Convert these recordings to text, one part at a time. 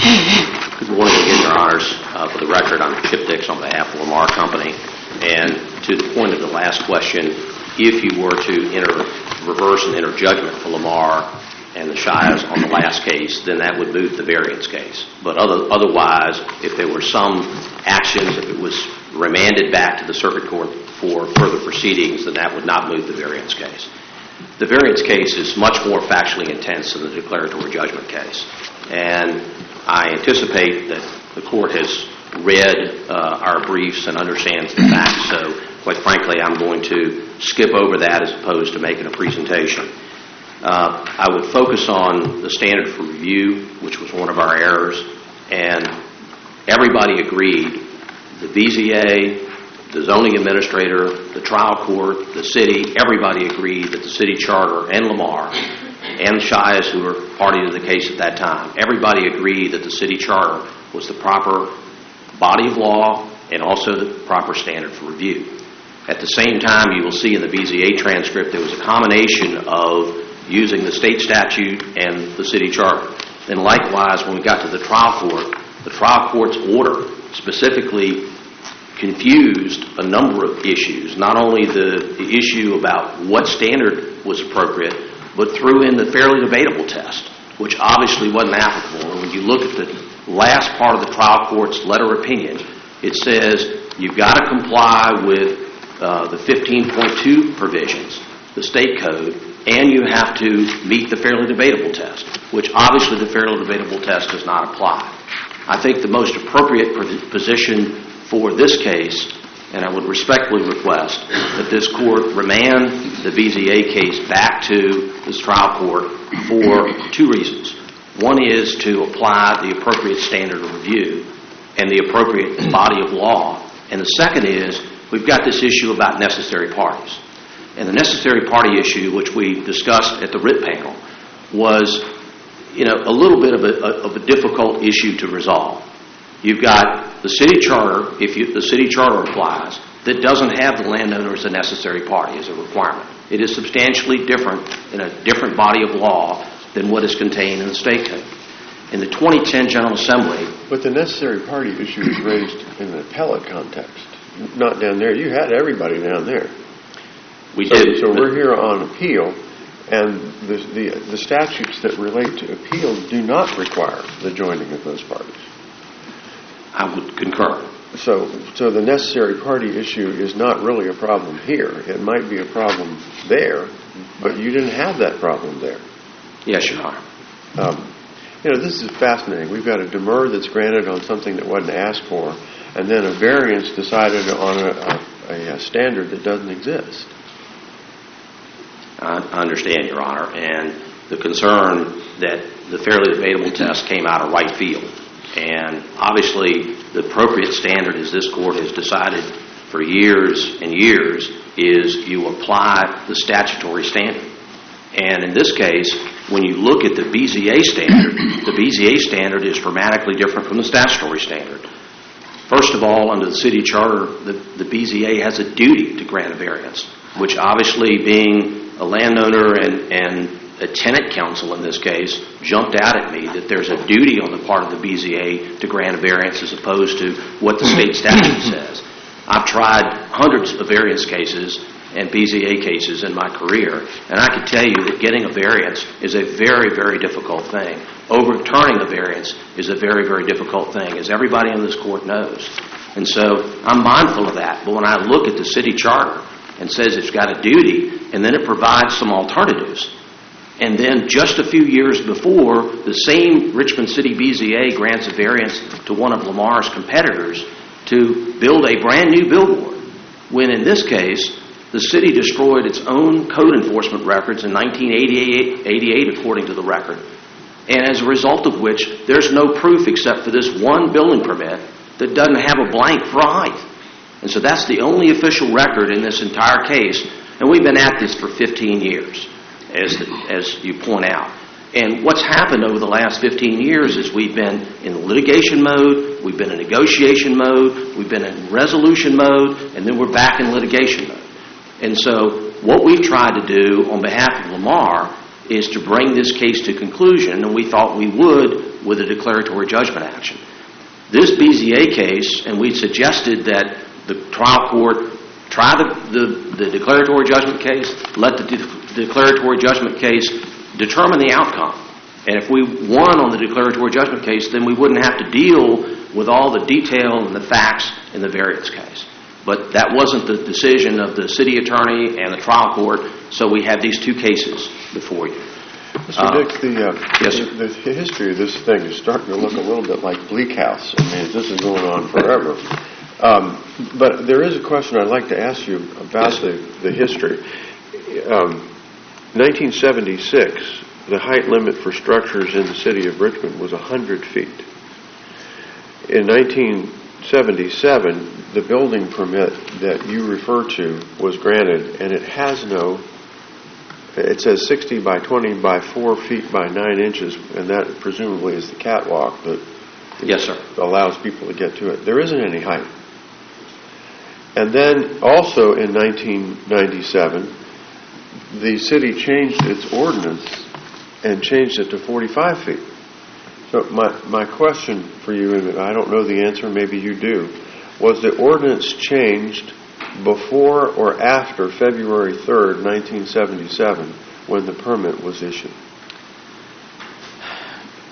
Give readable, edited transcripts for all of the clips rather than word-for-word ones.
Good morning again, Your Honors. For the record, I'm Chip Dix on behalf of Lamar Company. And to the point of the last question, if you were to reverse and enter judgment for Lamar and the Shias on the last case, then that would move the variance case. But otherwise, if there were some actions, if it was remanded back to the circuit court for further proceedings, then that would not move the variance case. The variance case is much more factually intense than the declaratory judgment case. And I anticipate that the court has read our briefs and understands the facts. So, quite frankly, I'm going to skip over that as opposed to making a presentation. I would focus on the standard for review, which was one of our errors. And everybody agreed, the BZA, the zoning administrator, the trial court, the city, everybody agreed that the city charter and Lamar and the Shias, who were party to the case at that time, everybody agreed that the city charter was the proper body of law and also the proper standard for review. At the same time, you will see in the BZA transcript there was a combination of using the state statute and the city charter. And likewise, when we got to the trial court's order specifically confused a number of issues, not only the issue about what standard was appropriate, but threw in the fairly debatable test, which obviously wasn't applicable. And when you look at the last part of the trial court's letter of opinion, it says you've got to comply with the 15.2 provisions, the state code, and you have to meet the fairly debatable test, which obviously the fairly debatable test does not apply. I think the most appropriate position for this case, and I would respectfully request that this court remand the BZA case back to this trial court for two reasons. One is to apply the appropriate standard of review and the appropriate body of law. And the second is we've got this issue about necessary parties. And the necessary party issue, which we discussed at the writ panel, was a little bit of a difficult issue to resolve. You've got the city charter, if the city charter applies, that doesn't have the landowner as a necessary party as a requirement. It is substantially different in a different body of law than what is contained in the state code. In the 2010 General Assembly... But the necessary party issue is raised in the appellate context, not down there. You had everybody down there. We did. So we're here on appeal, and the statutes that relate to appeals do not require the joining of those parties. I would concur. So the necessary party issue is not really a problem here. It might be a problem there, but you didn't have that problem there. Yes, Your Honor. This is fascinating. We've got a demur that's granted on something that wasn't asked for, and then a variance decided on a standard that doesn't exist. I understand, Your Honor, and the concern that the fairly debatable test came out of right field. And obviously, the appropriate standard, as this court has decided for years and years, is you apply the statutory standard. And in this case, when you look at the BZA standard is dramatically different from the statutory standard. First of all, under the city charter, the BZA has a duty to grant a variance, which obviously, being a landowner and a tenant council in this case, jumped out at me that there's a duty on the part of the BZA to grant a variance as opposed to what the state statute says. I've tried hundreds of variance cases and BZA cases in my career, and I can tell you that getting a variance is a very, very difficult thing. Overturning a variance is a very, very difficult thing, as everybody in this court knows. And so I'm mindful of that. But when I look at the city charter and says it's got a duty, and then it provides some alternatives, and then just a few years before, the same Richmond City BZA grants a variance to one of Lamar's competitors to build a brand new billboard, when in this case, the city destroyed its own code enforcement records in 1988, according to the record. And as a result of which, there's no proof except for this one building permit that doesn't have a blank for height. And so that's the only official record in this entire case. And we've been at this for 15 years, as you point out. And what's happened over the last 15 years is we've been in litigation mode, we've been in negotiation mode, we've been in resolution mode, and then we're back in litigation mode. And so what we've tried to do on behalf of Lamar is to bring this case to conclusion, and we thought we would with a declaratory judgment action. This BZA case, and we suggested that the trial court try the declaratory judgment case, let the declaratory judgment case determine the outcome. And if we won on the declaratory judgment case, then we wouldn't have to deal with all the detail and the facts in the variance case. But that wasn't the decision of the city attorney and the trial court, so we have these two cases before you. Mr. Dix, yes, sir. the history of this thing is starting to look a little bit like Bleak House. I mean, this is going on forever. But there is a question I'd like to ask you about the history. 1976, the height limit for structures in the city of Richmond was 100 feet. In 1977, the building permit that you refer to was granted, and it has it says 60 by 20 by 4 feet by 9 inches, and that presumably is the catwalk that yes, sir. allows people to get to it. There isn't any height. And then also in 1997, the city changed its ordinance and changed it to 45 feet. So my question for you, and I don't know the answer, maybe you do, was the ordinance changed before or after February 3rd, 1977, when the permit was issued?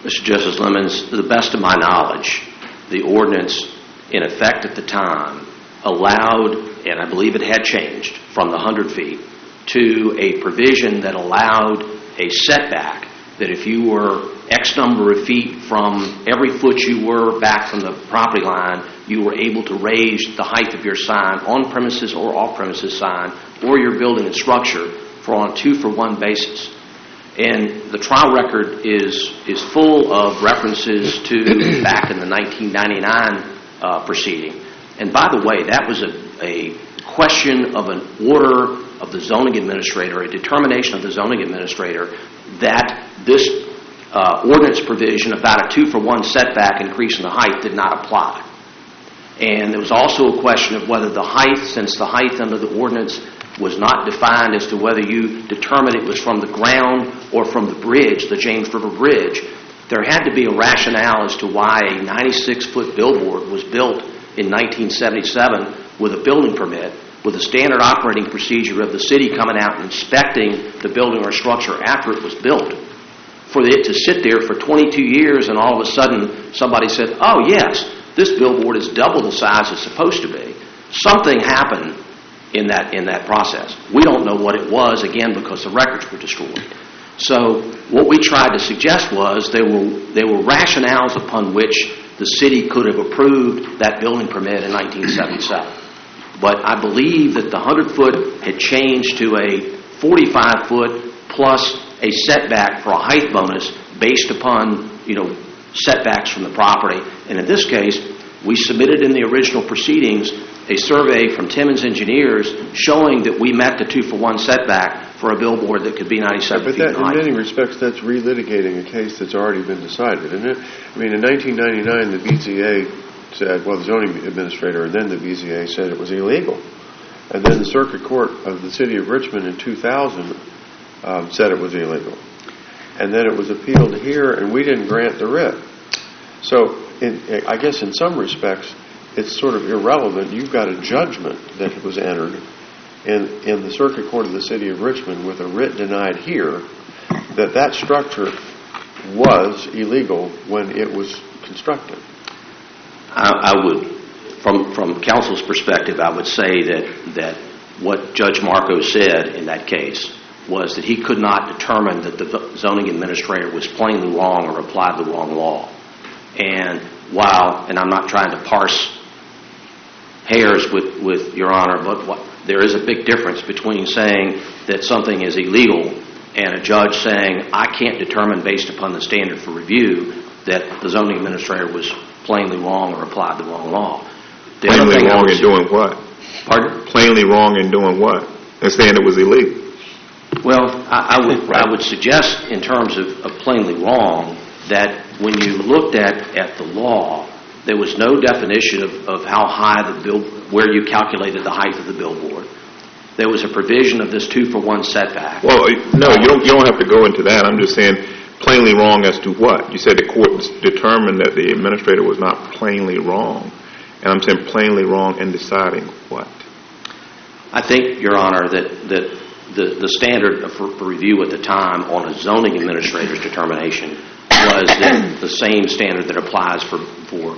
Mr. Justice Lemons, to the best of my knowledge, the ordinance in effect at the time allowed, and I believe it had changed, from the 100 feet to a provision that allowed a setback that if you were X number of feet from every foot you were back from the property line, you were able to raise the height of your sign, on-premises or off-premises sign, or your building and structure on a 2-for-1 basis. And the trial record is full of references to back in the 1999 proceeding. And by the way, that was a question of an order of the zoning administrator, a determination of the zoning administrator that this ordinance provision about a 2-for-1 setback increase in the height did not apply. And there was also a question of whether the height, since the height under the ordinance was not defined as to whether you determined it was from the ground or from the bridge, the James River Bridge, there had to be a rationale as to why a 96-foot billboard was built in 1977 with a building permit, with a standard operating procedure of the city coming out and inspecting the building or structure after it was built. For it to sit there for 22 years and all of a sudden somebody said, oh yes, this billboard is double the size it's supposed to be. Something happened in that process. We don't know what it was, again, because the records were destroyed. So what we tried to suggest was there were rationales upon which the city could have approved that building permit in 1977. But I believe that the 100-foot had changed to a 45-foot plus a setback for a height bonus based upon, setbacks from the property. And in this case, we submitted in the original proceedings a survey from Timmons Engineers showing that we met the 2-for-1 setback for a billboard that could be 97 feet in height. But in many respects, that's relitigating a case that's already been decided, isn't it? I mean, in 1999, the BZA said, the zoning administrator and then the BZA said it was illegal. And then the circuit court of the city of Richmond in 2000 said it was illegal. And then it was appealed here, and we didn't grant the writ. So I guess in some respects, it's sort of irrelevant. You've got a judgment that was entered in the circuit court of the city of Richmond with a writ denied here that structure was illegal when it was constructed. I would, from counsel's perspective, I would say that what Judge Marco said in that case was that he could not determine that the zoning administrator was plainly wrong or applied the wrong law. And and I'm not trying to parse hairs with Your Honor, but there is a big difference between saying that something is illegal and a judge saying, I can't determine based upon the standard for review that the zoning administrator was plainly wrong or applied the wrong law. Plainly wrong in doing what? Pardon? Plainly wrong in doing what? And saying it was illegal. Well, I would suggest in terms of plainly wrong that when you looked at the law, there was no definition of how high where you calculated the height of the billboard. There was a provision of this 2-for-1 setback. Well, no, you don't have to go into that. I'm just saying Plainly wrong as to what? You said the court determined that the administrator was not plainly wrong. And I'm saying plainly wrong in deciding what? I think, Your Honor, that the standard for review at the time on a zoning administrator's determination was that the same standard that applies for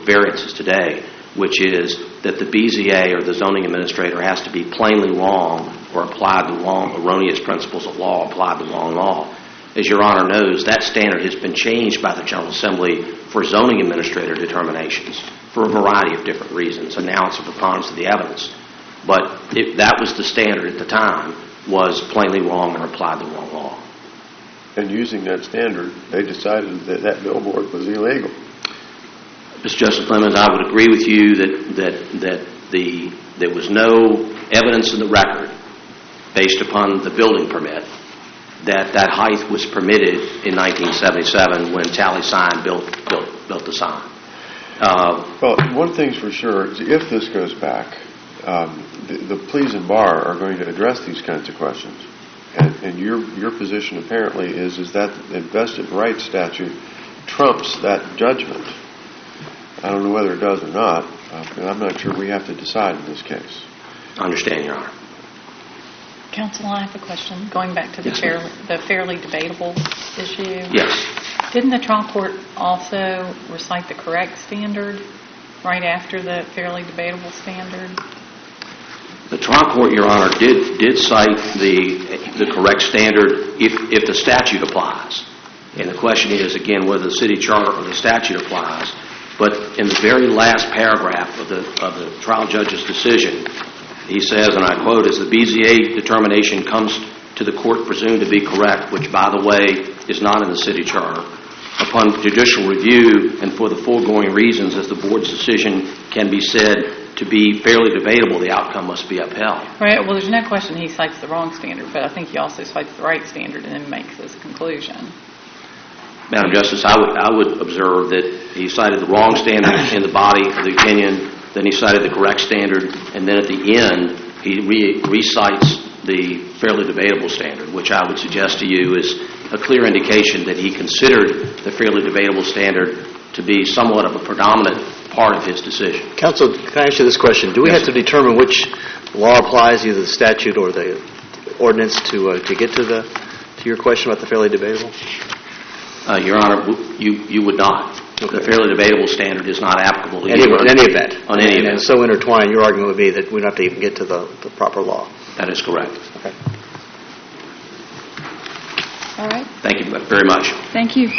variances today, which is that the BZA or the zoning administrator has to be plainly wrong or applied the wrong, erroneous principles of law, applied the wrong law. As Your Honor knows, that standard has been changed by the General Assembly for zoning administrator determinations for a variety of different reasons, and now it's a preponderance of the evidence. But if that was the standard at the time, was plainly wrong or applied the wrong law. And using that standard, they decided that that billboard was illegal. Mr. Justice Clemens, I would agree with you that there was no evidence in the record based upon the building permit that height was permitted in 1977 when Tally Sign built the sign. Well, one thing's for sure, is if this goes back, the police and bar are going to address these kinds of questions. And your position apparently is that the vested rights statute trumps that judgment. I don't know whether it does or not, but I'm not sure we have to decide in this case. I understand, Your Honor. Counsel, I have a question. Going back to the Yes, fairly debatable issue. Yes. Didn't the trial court also recite the correct standard right after the fairly debatable standard? The trial court, Your Honor, did cite the correct standard if the statute applies. And the question is, again, whether the city charter or the statute applies. But in the very last paragraph of the trial judge's decision, he says, and I quote, "As the BZA determination comes to the court presumed to be correct," which, by the way, is not in the city charter, "upon judicial review and for the foregoing reasons, as the board's decision can be said to be fairly debatable, the outcome must be upheld." Right. Well, there's no question he cites the wrong standard, but I think he also cites the right standard and then makes his conclusion. Madam Justice, I would observe that he cited the wrong standard in the body of the opinion, then he cited the correct standard, and then at the end he recites the fairly debatable standard, which I would suggest to you is a clear indication that he considered the fairly debatable standard to be somewhat of a predominant part of his decision. Counsel, can I ask you this question? Do we have to determine which law applies, either the statute or the ordinance, to get to your question about the fairly debatable? Your Honor, you would not. Okay. The fairly debatable standard is not applicable in any event. On any event. And so intertwined, your argument would be that we don't have to even get to the proper law. That is correct. Okay. All right. Thank you very much. Thank you.